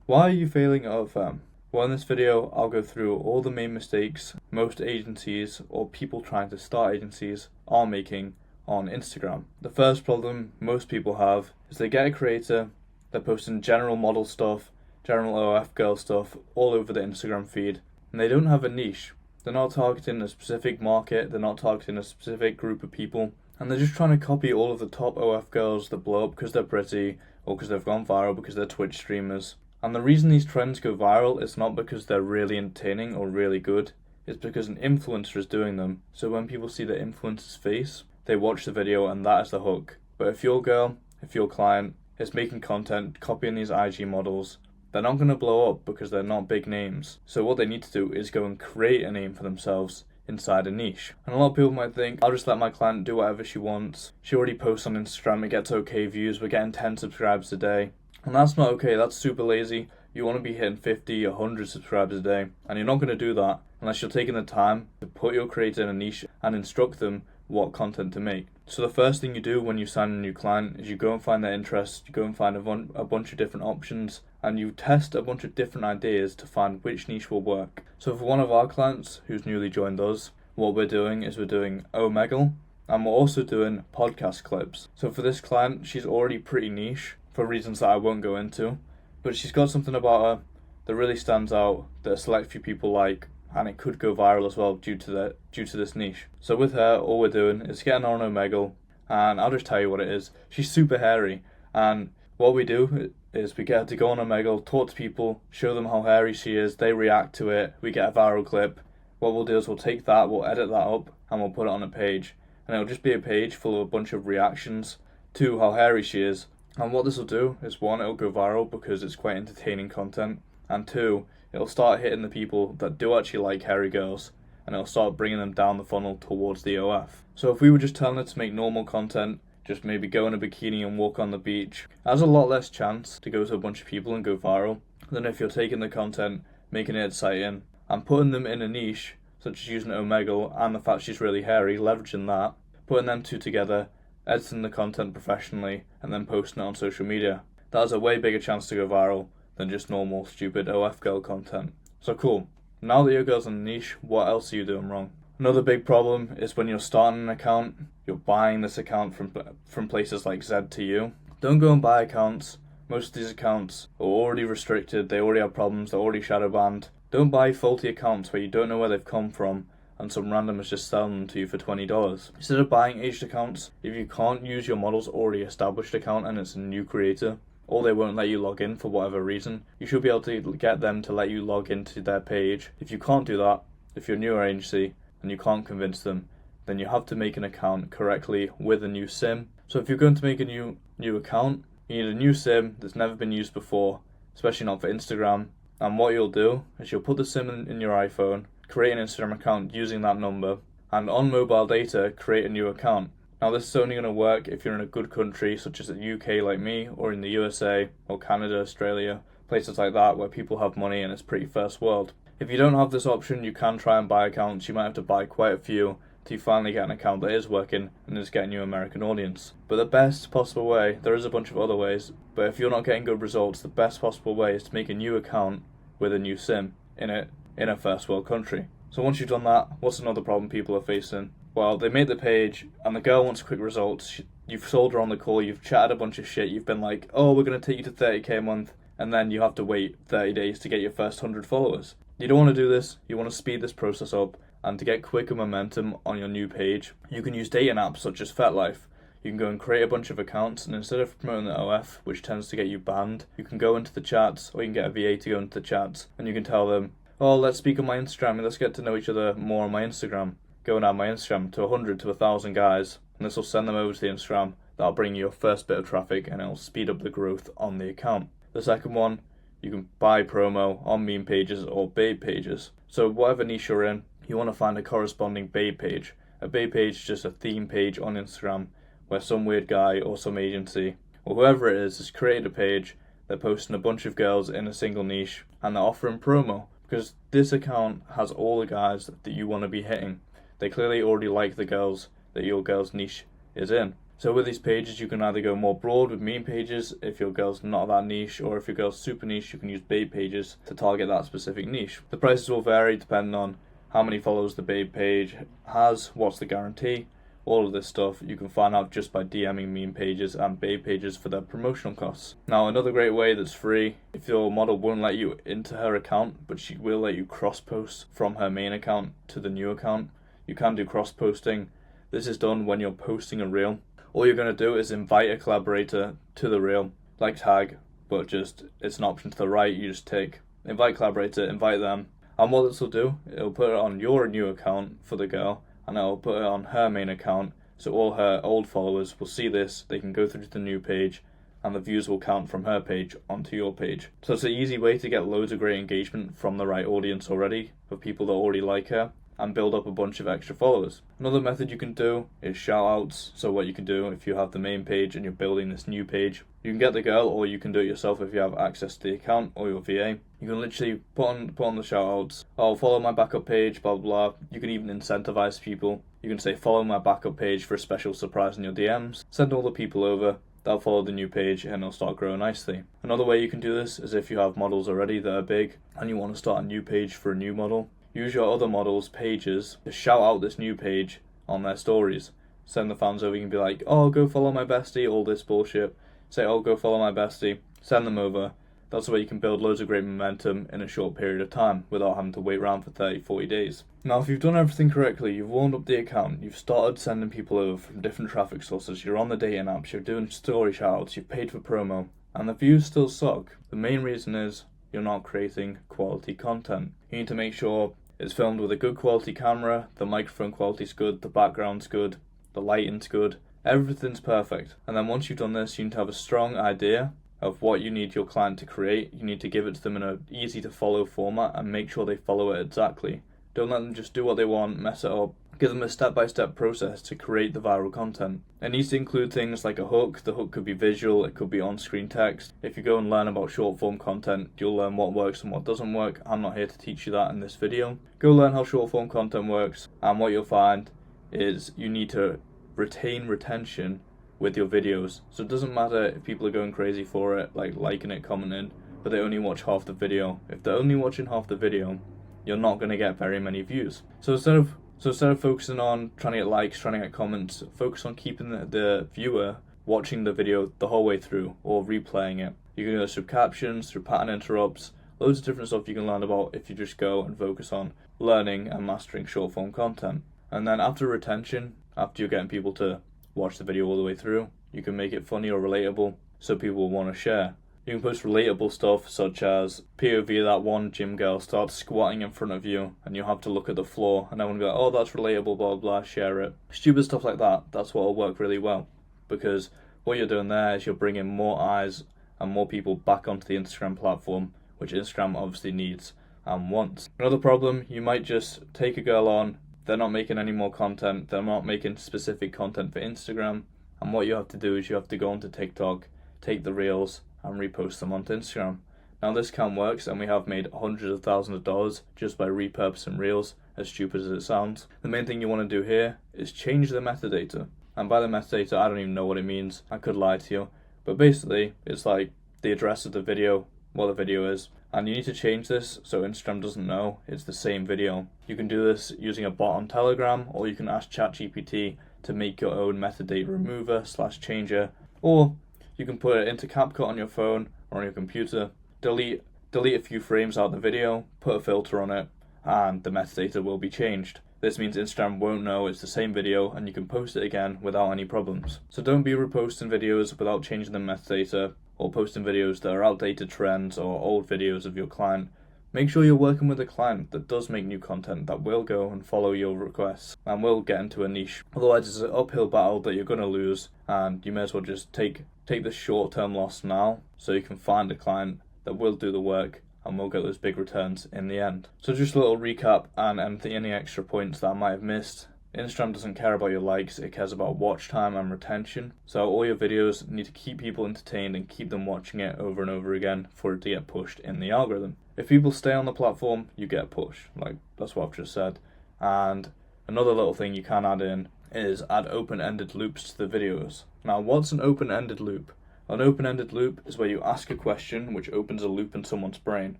Why are you failing at OFM? Well, in this video, I'll go through all the main mistakes most agencies or people trying to start agencies are making on Instagram. The first problem most people have is they get a creator, they're posting general model stuff, general OF girl stuff all over the Instagram feed, and they don't have a niche. They're not targeting a specific market, they're not targeting a specific group of people, and they're just trying to copy all of the top OF girls that blow up because they're pretty or because they've gone viral because they're Twitch streamers. And the reason these trends go viral is not because they're really entertaining or really good, it's because an influencer is doing them. So when people see the influencer's face, they watch the video and that is the hook. But if your girl, if your client is making content copying these IG models, they're not going to blow up because they're not big names. So what they need to do is go and create a name for themselves inside a niche. And a lot of people might think, I'll just let my client do whatever she wants. She already posts on Instagram, it gets okay views, we're getting 10 subscribers a day. And that's not okay, that's super lazy. You want to be hitting 50, 100 subscribers a day. And you're not going to do that unless you're taking the time to put your creator in a niche and instruct them what content to make. So the first thing you do when you sign a new client is you go and find their interests, you go and find a bunch of different options, and you test a bunch of different ideas to find which niche will work. So for one of our clients who's newly joined us, what we're doing is we're doing Omegle, and we're also doing podcast clips. So for this client, she's already pretty niche for reasons that I won't go into, but she's got something about her that really stands out that a select few people like, and it could go viral as well due to this niche. So with her, all we're doing is getting her on Omegle, and I'll just tell you what it is. She's super hairy, and what we do is we get her to go on Omegle, talk to people, show them how hairy she is, they react to it, we get a viral clip. What we'll do is we'll take that, we'll edit that up, and we'll put it on a page. And it'll just be a page full of a bunch of reactions to how hairy she is. And what this will do is, one, it'll go viral because it's quite entertaining content, and two, it'll start hitting the people that do actually like hairy girls, and it'll start bringing them down the funnel towards the OF. So if we were just telling her to make normal content, just maybe go in a bikini and walk on the beach, it has a lot less chance to go to a bunch of people and go viral than if you're taking the content, making it exciting, and putting them in a niche, such as using Omegle and the fact she's really hairy, leveraging that, putting them two together, editing the content professionally, and then posting it on social media. That has a way bigger chance to go viral than just normal stupid OF girl content. So cool. Now that your girl's in the niche, what else are you doing wrong? Another big problem is when you're starting an account, you're buying this account from places like Z2U. Don't go and buy accounts. Most of these accounts are already restricted, they already have problems, they're already shadow banned. Don't buy faulty accounts where you don't know where they've come from and some random is just selling them to you for $20. Instead of buying aged accounts, if you can't use your model's already established account and it's a new creator, or they won't let you log in for whatever reason, you should be able to get them to let you log into their page. If you can't do that, if you're a newer agency and you can't convince them, then you have to make an account correctly with a new SIM. So if you're going to make a new account, you need a new SIM that's never been used before, especially not for Instagram. And what you'll do is you'll put the SIM in your iPhone, create an Instagram account using that number, and on mobile data, create a new account. Now this is only going to work if you're in a good country such as the UK like me, or in the USA, or Canada, Australia, places like that where people have money and it's pretty first world. If you don't have this option, you can try and buy accounts. You might have to buy quite a few till you finally get an account that is working and is getting you an American audience. But the best possible way, there is a bunch of other ways, but if you're not getting good results, the best possible way is to make a new account with a new SIM in a first world country. So once you've done that, what's another problem people are facing? Well, they made the page and the girl wants quick results. You've sold her on the call, you've chatted a bunch of shit, you've been like, oh, we're going to take you to 30k a month, and then you have to wait 30 days to get your first 100 followers. You don't want to do this, you want to speed this process up, and to get quicker momentum on your new page, you can use dating apps such as FetLife. You can go and create a bunch of accounts, and instead of promoting the OF, which tends to get you banned, you can go into the chats, or you can get a VA to go into the chats, and you can tell them, oh, let's speak on my Instagram, and let's get to know each other more on my Instagram. Go and add my Instagram to 100 to 1,000 guys, and this will send them over to the Instagram. That'll bring you your first bit of traffic, and it'll speed up the growth on the account. The second one, you can buy promo on meme pages or babe pages. So whatever niche you're in, you want to find a corresponding babe page. A babe page is just a theme page on Instagram where some weird guy or some agency or whoever it is has created a page. They're posting a bunch of girls in a single niche and they're offering promo because this account has all the guys that you want to be hitting. They clearly already like the girls that your girl's niche is in. So with these pages, you can either go more broad with meme pages if your girl's not that niche, or if your girl's super niche, you can use babe pages to target that specific niche. The prices will vary depending on how many followers the babe page has, what's the guarantee, all of this stuff you can find out just by DMing meme pages and babe pages for their promotional costs. Now, another great way that's free, if your model won't let you into her account, but she will let you cross-post from her main account to the new account, you can do cross-posting. This is done when you're posting a reel. All you're going to do is invite a collaborator to the reel, like tag, but just it's an option to the right. You just take invite collaborator, invite them, and what this will do, it'll put it on your new account for the girl, and it'll put it on her main account, so all her old followers will see this, they can go through to the new page, and the views will count from her page onto your page. So it's an easy way to get loads of great engagement from the right audience already, of people that already like her, and build up a bunch of extra followers. Another method you can do is shout outs. So what you can do if you have the main page and you're building this new page, you can get the girl, or you can do it yourself if you have access to the account or your VA. You can literally put on the shout outs, oh, follow my backup page, blah blah blah. You can even incentivize people. You can say follow my backup page for a special surprise in your DMs. Send all the people over, they'll follow the new page and it'll start growing nicely. Another way you can do this is if you have models already that are big and you want to start a new page for a new model. Use your other models' pages to shout out this new page on their stories. Send the fans over, you can be like, oh, go follow my bestie, all this bullshit. Say, oh, go follow my bestie. Send them over. That's the way you can build loads of great momentum in a short period of time without having to wait around for 30, 40 days. Now, if you've done everything correctly, you've warmed up the account, you've started sending people over from different traffic sources, you're on the dating apps, you're doing story shoutouts, you've paid for promo, and the views still suck. The main reason is you're not creating quality content. You need to make sure it's filmed with a good quality camera, the microphone quality's good, the background's good, the lighting's good, everything's perfect. And then once you've done this, you need to have a strong idea of what you need your client to create. You need to give it to them in an easy to follow format and make sure they follow it exactly. Don't let them just do what they want, mess it up. Give them a step-by-step process to create the viral content. It needs to include things like a hook. The hook could be visual, it could be on-screen text. If you go and learn about short-form content, you'll learn what works and what doesn't work. I'm not here to teach you that in this video. Go learn how short-form content works, and what you'll find is you need to retain retention with your videos. So it doesn't matter if people are going crazy for it, like liking it, commenting, but they only watch half the video. If they're only watching half the video, you're not going to get very many views. So instead of focusing on trying to get likes, trying to get comments, focus on keeping the viewer watching the video the whole way through or replaying it. You can do this through captions, through pattern interrupts, loads of different stuff you can learn about if you just go and focus on learning and mastering short form content. And then after retention, after you're getting people to watch the video all the way through, you can make it funny or relatable so people will want to share. You can post relatable stuff such as POV that one gym girl starts squatting in front of you and you have to look at the floor and everyone will be like, oh, that's relatable, blah, blah, share it. Stupid stuff like that, that's what will work really well, because what you're doing there is you're bringing more eyes and more people back onto the Instagram platform, which Instagram obviously needs and wants. Another problem, you might just take a girl on, they're not making any more content, they're not making specific content for Instagram, and what you have to do is you have to go onto TikTok, take the reels, and repost them onto Instagram. Now this can work, and we have made hundreds of thousands of dollars just by repurposing reels, as stupid as it sounds. The main thing you want to do here is change the metadata. And by the metadata, I don't even know what it means, I could lie to you. But basically, it's like the address of the video, what the video is. And you need to change this so Instagram doesn't know it's the same video. You can do this using a bot on Telegram, or you can ask ChatGPT to make your own metadata remover / changer, or you can put it into CapCut on your phone or on your computer, delete a few frames out of the video, put a filter on it, and the metadata will be changed. This means Instagram won't know it's the same video and you can post it again without any problems. So don't be reposting videos without changing the metadata, or posting videos that are outdated trends or old videos of your client. Make sure you're working with a client that does make new content that will go and follow your requests and will get into a niche. Otherwise it's an uphill battle that you're going to lose, and you may as well just take the short-term loss now so you can find a client that will do the work and will get those big returns in the end. So just a little recap and any extra points that I might have missed. Instagram doesn't care about your likes, it cares about watch time and retention. So all your videos need to keep people entertained and keep them watching it over and over again for it to get pushed in the algorithm. If people stay on the platform, you get pushed. Like, that's what I've just said. And another little thing you can add in is add open-ended loops to the videos. Now, what's an open-ended loop? An open-ended loop is where you ask a question which opens a loop in someone's brain.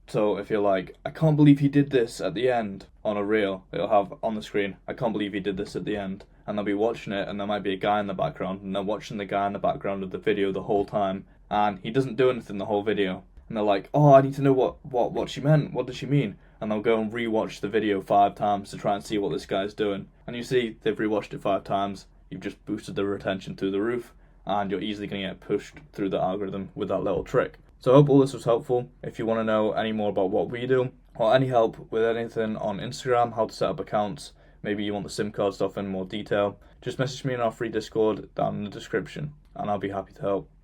So if you're like, I can't believe he did this at the end on a reel, it'll have on the screen, I can't believe he did this at the end. And they'll be watching it and there might be a guy in the background and they're watching the guy in the background of the video the whole time and he doesn't do anything the whole video. And they're like, oh, I need to know what she meant, what did she mean? And they'll go and rewatch the video 5 times to try and see what this guy's doing. And you see, they've rewatched it 5 times, you've just boosted their retention through the roof, and you're easily going to get pushed through the algorithm with that little trick. So I hope all this was helpful. If you want to know any more about what we do, or any help with anything on Instagram, how to set up accounts, maybe you want the SIM card stuff in more detail, just message me in our free Discord down in the description, and I'll be happy to help.